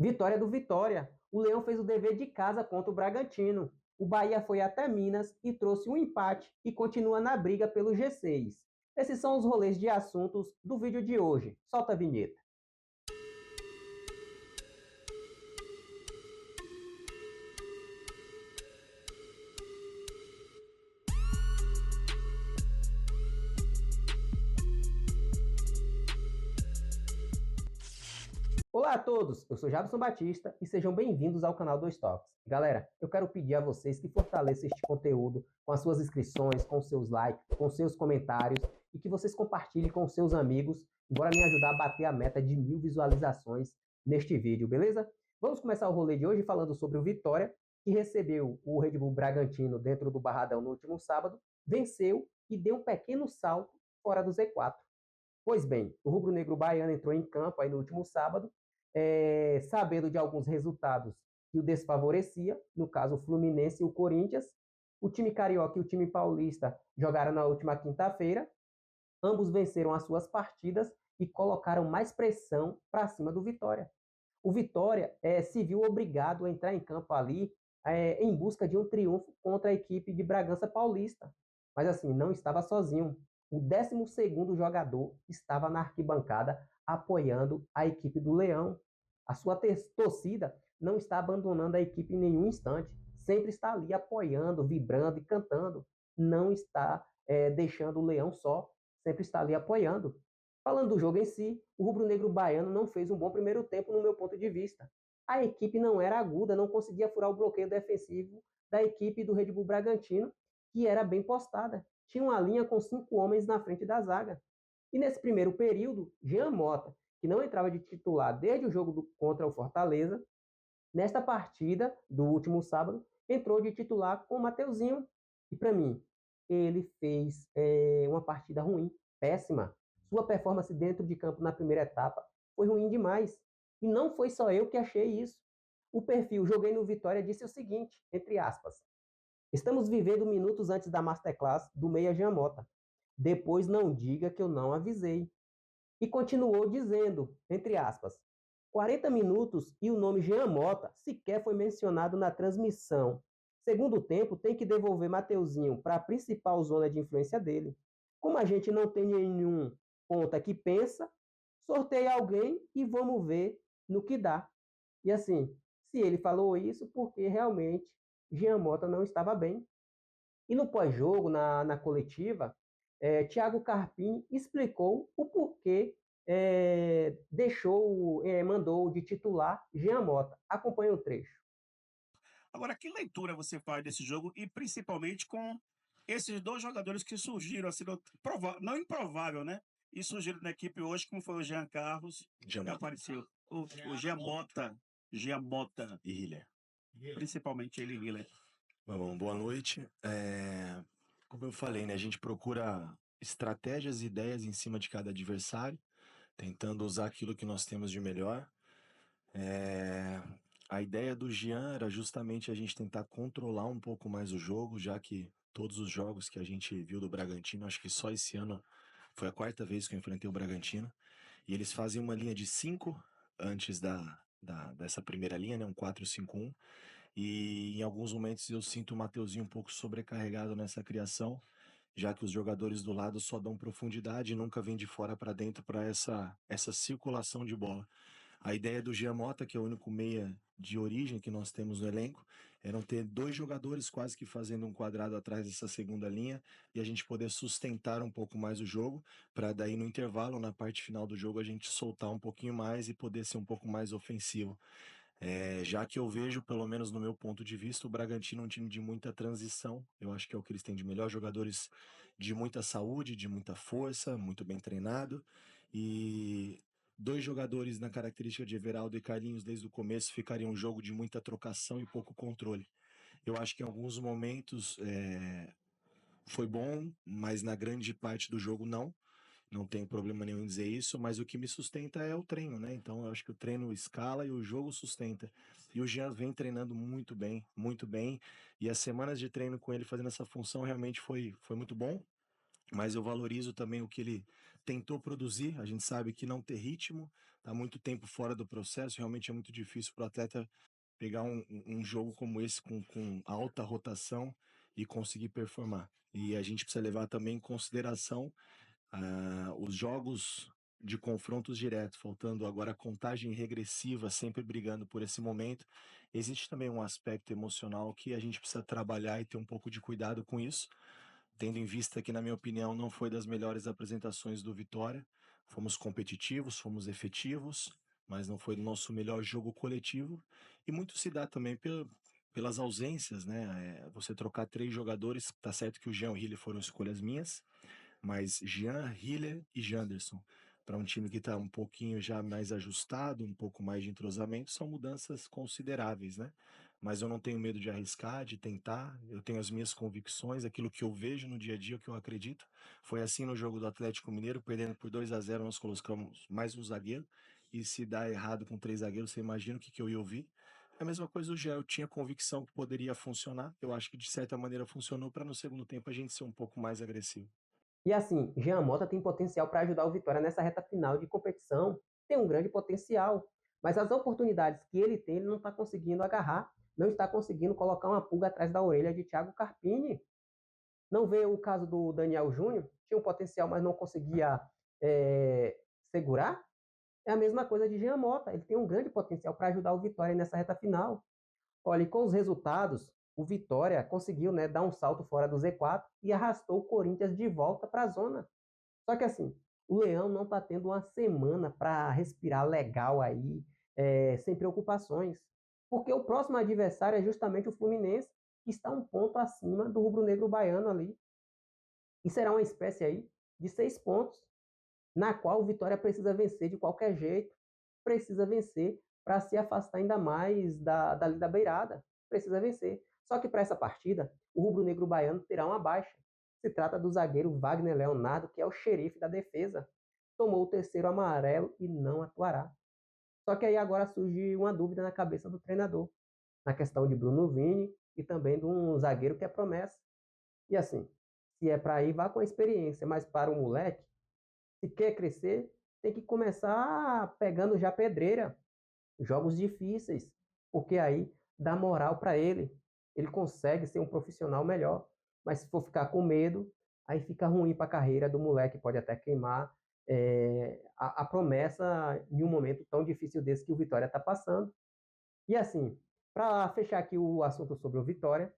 Vitória do Vitória. O Leão fez o dever de casa contra o Bragantino. O Bahia foi até Minas e trouxe um empate e continua na briga pelo G6. Esses são os rolês de assuntos do vídeo de hoje. Solta a vinheta. Olá a todos, eu sou Jadson Batista e sejam bem-vindos ao canal Dois Toques. Galera, eu quero pedir a vocês que fortaleçam este conteúdo com as suas inscrições, com seus likes, com seus comentários e que vocês compartilhem com seus amigos. Bora me ajudar a bater a meta de 1000 visualizações neste vídeo, beleza? Vamos começar o rolê de hoje falando sobre o Vitória, que recebeu o Red Bull Bragantino dentro do Barradão no último sábado, venceu e deu um pequeno salto fora do Z4. Pois bem, o rubro-negro baiano entrou em campo aí no último sábado, sabendo de alguns resultados que o desfavorecia, no caso o Fluminense e o Corinthians. O time carioca e o time paulista jogaram na última quinta-feira, ambos venceram as suas partidas e colocaram mais pressão para cima do Vitória. O Vitória se viu obrigado a entrar em campo ali em busca de um triunfo contra a equipe de Bragança Paulista. Mas assim, não estava sozinho. O 12º jogador estava na arquibancada apoiando a equipe do Leão. A sua torcida não está abandonando a equipe em nenhum instante. Sempre está ali apoiando, vibrando e cantando. Não está deixando o Leão só. Sempre está ali apoiando. Falando do jogo em si, o rubro-negro baiano não fez um bom primeiro tempo no meu ponto de vista. A equipe não era aguda, não conseguia furar o bloqueio defensivo da equipe do Red Bull Bragantino, que era bem postada. Tinha uma linha com 5 homens na frente da zaga. E nesse primeiro período, Jean Mota, que não entrava de titular desde o jogo contra o Fortaleza, nesta partida do último sábado, entrou de titular com o Mateuzinho. E para mim, ele fez uma partida ruim, péssima. Sua performance dentro de campo na primeira etapa foi ruim demais. E não foi só eu que achei isso. O perfil Joguei no Vitória disse o seguinte, entre aspas: estamos vivendo minutos antes da masterclass do Meia Jean Mota. Depois não diga que eu não avisei. E continuou dizendo, entre aspas, 40 minutos e o nome Jean Mota sequer foi mencionado na transmissão. Segundo tempo, tem que devolver Mateuzinho para a principal zona de influência dele. Como a gente não tem nenhum ponta que pensa, sorteia alguém e vamos ver no que dá. E assim, se ele falou isso, porque realmente Jean Mota não estava bem. E no pós-jogo, na coletiva, Thiago Carpim explicou o porquê mandou de titular Jean Mota. Acompanhe o trecho. Agora, que leitura você faz desse jogo e principalmente com esses dois jogadores que surgiram, assim, não improvável, né? E surgiram na equipe hoje, como foi o Jean Carlos, que apareceu, o Jean Mota e Hiller. Principalmente ele e Hiller. Bom, boa noite. Como eu falei, né, a gente procura estratégias e ideias em cima de cada adversário, tentando usar aquilo que nós temos de melhor. A ideia do Jean era justamente a gente tentar controlar um pouco mais o jogo, já que todos os jogos que a gente viu do Bragantino, acho que só esse ano foi a 4ª vez que eu enfrentei o Bragantino, e eles fazem uma linha de 5 antes dessa primeira linha, né, um 4-5-1, e em alguns momentos eu sinto o Mateuzinho um pouco sobrecarregado nessa criação, já que os jogadores do lado só dão profundidade e nunca vêm de fora para dentro para essa circulação de bola. A ideia do Jean Mota, que é o único meia de origem que nós temos no elenco, eram ter 2 jogadores quase que fazendo um quadrado atrás dessa segunda linha e a gente poder sustentar um pouco mais o jogo, para daí no intervalo, na parte final do jogo, a gente soltar um pouquinho mais e poder ser um pouco mais ofensivo. Já que eu vejo, pelo menos no meu ponto de vista, o Bragantino é um time de muita transição. Eu acho que é o que eles têm de melhor, jogadores de muita saúde, de muita força, muito bem treinado, e 2 jogadores na característica de Everaldo e Carlinhos desde o começo ficariam um jogo de muita trocação e pouco controle. Eu acho que em alguns momentos foi bom, mas na grande parte do jogo não tenho problema nenhum em dizer isso, mas o que me sustenta é o treino, né? Então eu acho que o treino escala e o jogo sustenta. E o Jean vem treinando muito bem, e as semanas de treino com ele fazendo essa função realmente foi muito bom, mas eu valorizo também o que ele tentou produzir, a gente sabe que não ter ritmo, tá muito tempo fora do processo, realmente é muito difícil para o atleta pegar um jogo como esse com alta rotação e conseguir performar. E a gente precisa levar também em consideração os jogos de confrontos diretos, faltando agora a contagem regressiva, sempre brigando por esse momento. Existe também um aspecto emocional que a gente precisa trabalhar e ter um pouco de cuidado com isso, tendo em vista que, na minha opinião, não foi das melhores apresentações do Vitória. Fomos competitivos, fomos efetivos, mas não foi o nosso melhor jogo coletivo. E muito se dá também pelas ausências, né? Você trocar 3 jogadores, tá certo que o Jean e o Hille foram escolhas minhas, mas Jean, Hiller e Janderson, para um time que está um pouquinho já mais ajustado, um pouco mais de entrosamento, são mudanças consideráveis, né? Mas eu não tenho medo de arriscar, de tentar, eu tenho as minhas convicções, aquilo que eu vejo no dia a dia, o que eu acredito. Foi assim no jogo do Atlético Mineiro, perdendo por 2-0, nós colocamos mais um zagueiro, e se dá errado com 3 zagueiros, você imagina o que eu ia ouvir. É a mesma coisa do Jean, eu tinha convicção que poderia funcionar, eu acho que de certa maneira funcionou para no segundo tempo a gente ser um pouco mais agressivo. E assim, Jean Mota tem potencial para ajudar o Vitória nessa reta final de competição, tem um grande potencial, mas as oportunidades que ele tem, ele não está conseguindo agarrar, não está conseguindo colocar uma pulga atrás da orelha de Thiago Carpini. Não vê o caso do Daniel Júnior, tinha um potencial, mas não conseguia é, segurar? É a mesma coisa de Jean Mota, ele tem um grande potencial para ajudar o Vitória nessa reta final. Olha, e com os resultados, o Vitória conseguiu, né, dar um salto fora do Z4 e arrastou o Corinthians de volta para a zona. Só que assim, o Leão não está tendo uma semana para respirar legal aí, sem preocupações. Porque o próximo adversário é justamente o Fluminense, que está um ponto acima do rubro-negro baiano ali. E será uma espécie aí de 6 pontos, na qual o Vitória precisa vencer de qualquer jeito, precisa vencer para se afastar ainda mais dali da beirada, precisa vencer. Só que para essa partida, o rubro-negro baiano terá uma baixa. Se trata do zagueiro Wagner Leonardo, que é o xerife da defesa. Tomou o terceiro amarelo e não atuará. Só que aí agora surge uma dúvida na cabeça do treinador, na questão de Bruno Vini e também de um zagueiro que é promessa. E assim, se é para ir, vá com a experiência, mas para o moleque, se quer crescer, tem que começar pegando já pedreira, jogos difíceis, porque aí dá moral para ele. Ele consegue ser um profissional melhor. Mas se for ficar com medo, aí fica ruim para a carreira do moleque, pode até queimar a promessa em um momento tão difícil desse que o Vitória está passando. E assim, para fechar aqui o assunto sobre o Vitória,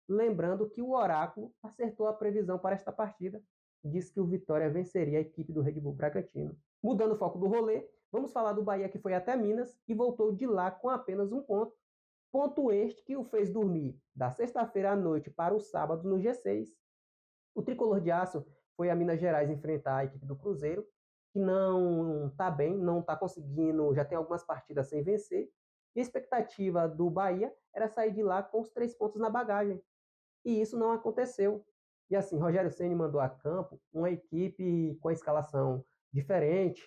lembrando que o Oráculo acertou a previsão para esta partida, disse que o Vitória venceria a equipe do Red Bull Bragantino. Mudando o foco do rolê, vamos falar do Bahia, que foi até Minas e voltou de lá com apenas um ponto. Ponto este que o fez dormir da sexta-feira à noite para o sábado no G6. O tricolor de aço foi a Minas Gerais enfrentar a equipe do Cruzeiro, que não está bem, não está conseguindo, já tem algumas partidas sem vencer. E a expectativa do Bahia era sair de lá com os 3 pontos na bagagem. E isso não aconteceu. E assim, Rogério Ceni mandou a campo uma equipe com a escalação diferente,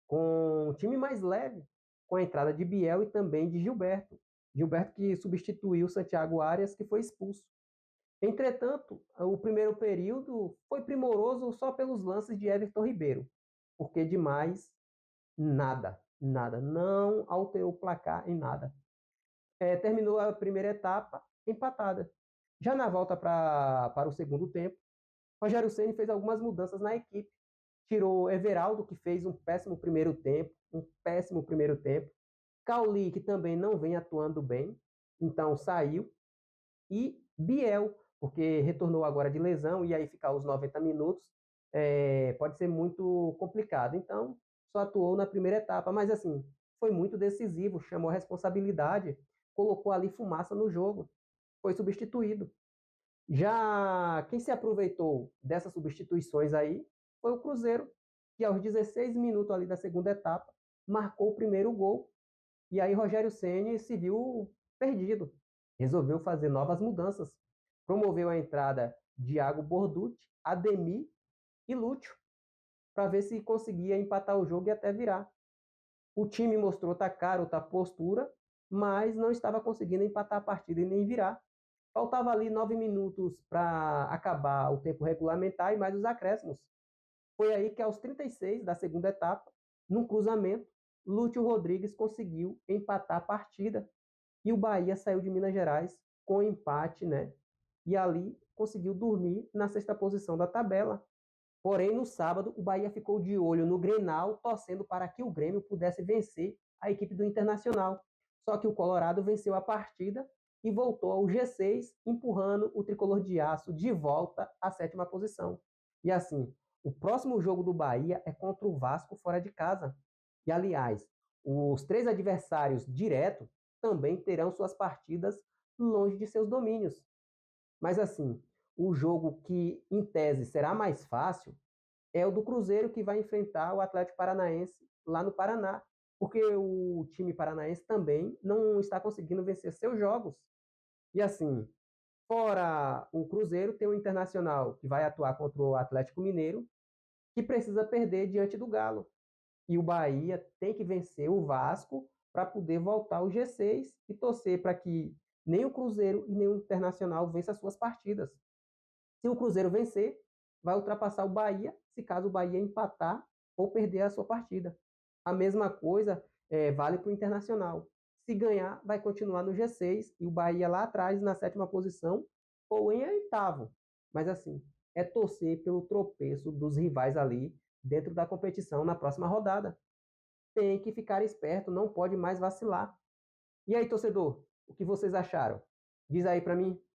com um time mais leve, com a entrada de Biel e também de Gilberto. Gilberto que substituiu Santiago Arias, que foi expulso. Entretanto, o primeiro período foi primoroso só pelos lances de Everton Ribeiro, porque demais, nada, nada, não alterou o placar em nada. Terminou a primeira etapa empatada. Já na volta para o segundo tempo, Rogério Ceni fez algumas mudanças na equipe. Tirou Everaldo, que fez um péssimo primeiro tempo, Cauli, que também não vem atuando bem, então saiu. E Biel, porque retornou agora de lesão, e aí ficar os 90 minutos pode ser muito complicado. Então, só atuou na primeira etapa, mas assim, foi muito decisivo, chamou a responsabilidade, colocou ali fumaça no jogo, foi substituído. Já quem se aproveitou dessas substituições aí foi o Cruzeiro, que aos 16 minutos ali da segunda etapa marcou o primeiro gol. E aí Rogério Ceni se viu perdido. Resolveu fazer novas mudanças. Promoveu a entrada de Thiago Borducci, Ademir e Lúcio, para ver se conseguia empatar o jogo e até virar. O time mostrou outra cara, outra postura, mas não estava conseguindo empatar a partida e nem virar. Faltava ali 9 minutos para acabar o tempo regulamentar e mais os acréscimos. Foi aí que aos 36 da segunda etapa, num cruzamento, Lúcio Rodrigues conseguiu empatar a partida e o Bahia saiu de Minas Gerais com empate, né? E ali conseguiu dormir na sexta posição da tabela. Porém, no sábado, o Bahia ficou de olho no Grenal, torcendo para que o Grêmio pudesse vencer a equipe do Internacional. Só que o Colorado venceu a partida e voltou ao G6, empurrando o tricolor de aço de volta à sétima posição. E assim, o próximo jogo do Bahia é contra o Vasco fora de casa. E aliás, os 3 adversários diretos também terão suas partidas longe de seus domínios. Mas assim, o jogo que em tese será mais fácil é o do Cruzeiro, que vai enfrentar o Atlético Paranaense lá no Paraná, porque o time paranaense também não está conseguindo vencer seus jogos. E assim, fora o Cruzeiro, tem o Internacional, que vai atuar contra o Atlético Mineiro, que precisa perder diante do Galo. E o Bahia tem que vencer o Vasco para poder voltar ao G6 e torcer para que nem o Cruzeiro e nem o Internacional vençam as suas partidas. Se o Cruzeiro vencer, vai ultrapassar o Bahia, se caso o Bahia empatar ou perder a sua partida. A mesma coisa vale para o Internacional. Se ganhar, vai continuar no G6 e o Bahia lá atrás, na sétima posição, ou em oitavo. Mas assim, é torcer pelo tropeço dos rivais ali dentro da competição na próxima rodada. Tem que ficar esperto, não pode mais vacilar. E aí, torcedor, o que vocês acharam? Diz aí para mim.